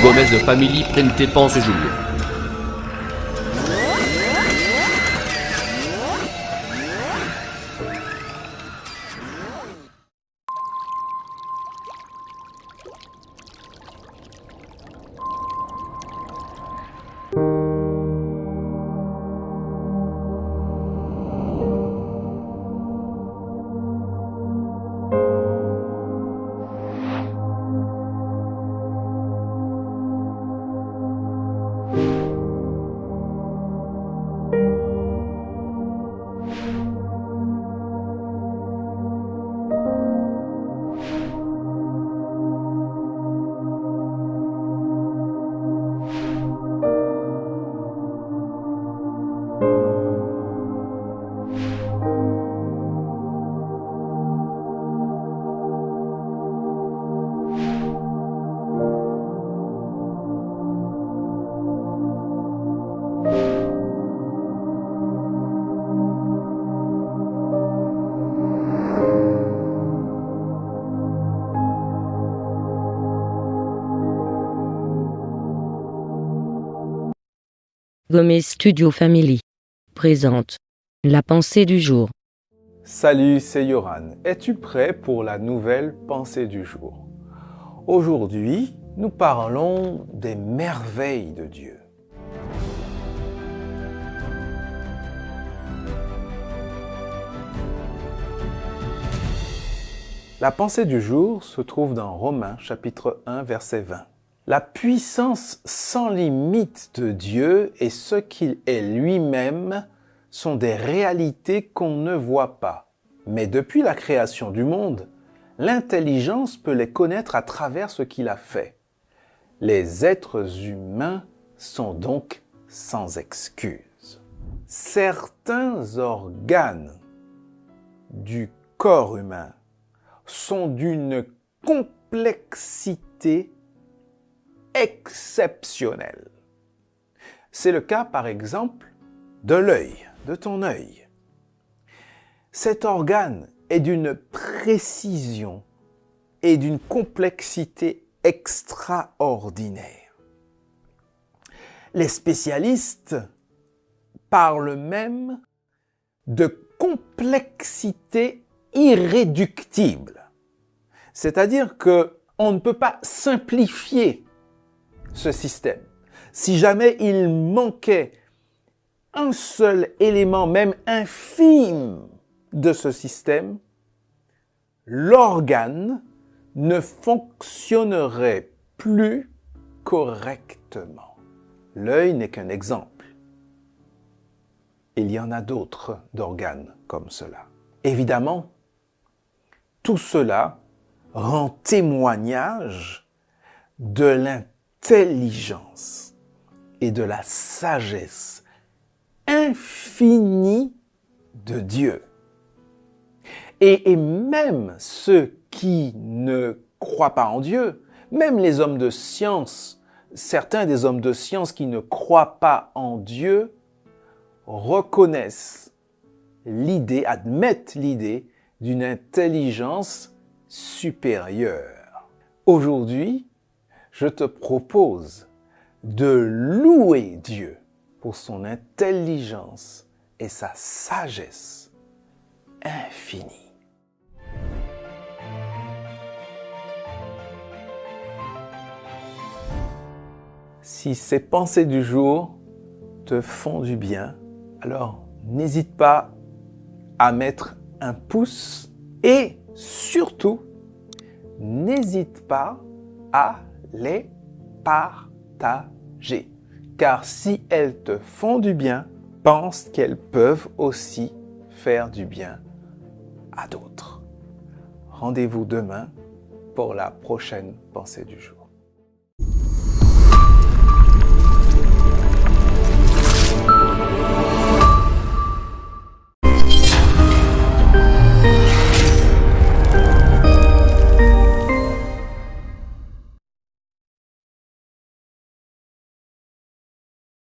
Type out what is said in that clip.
Gomez Family prennent tes penses ce jour. Gomez Studio Family présente la pensée du jour. Salut, c'est Yoran. Es-tu prêt pour la nouvelle pensée du jour? Aujourd'hui, nous parlons des merveilles de Dieu. La pensée du jour se trouve dans Romains chapitre 1 verset 20. La puissance sans limite de Dieu et ce qu'il est lui-même sont des réalités qu'on ne voit pas. Mais depuis la création du monde, l'intelligence peut les connaître à travers ce qu'il a fait. Les êtres humains sont donc sans excuse. Certains organes du corps humain sont d'une complexité exceptionnelle. C'est le cas, par exemple, de l'œil, de ton œil. Cet organe est d'une précision et d'une complexité extraordinaire. Les spécialistes parlent même de complexité irréductible. C'est-à-dire qu'on ne peut pas simplifier ce système. Si jamais il manquait un seul élément, même infime, de ce système, l'organe ne fonctionnerait plus correctement. L'œil n'est qu'un exemple. Il y en a d'autres d'organes comme cela. Évidemment, tout cela rend témoignage de l'intelligence et de la sagesse infinie de Dieu. Et même ceux qui ne croient pas en Dieu, même les hommes de science, certains des hommes de science qui ne croient pas en Dieu, reconnaissent l'idée, admettent l'idée d'une intelligence supérieure. Aujourd'hui, je te propose de louer Dieu pour son intelligence et sa sagesse infinie. Si ces pensées du jour te font du bien, alors n'hésite pas à mettre un pouce et surtout, n'hésite pas à les partager. Car si elles te font du bien, pense qu'elles peuvent aussi faire du bien à d'autres. Rendez-vous demain pour la prochaine pensée du jour.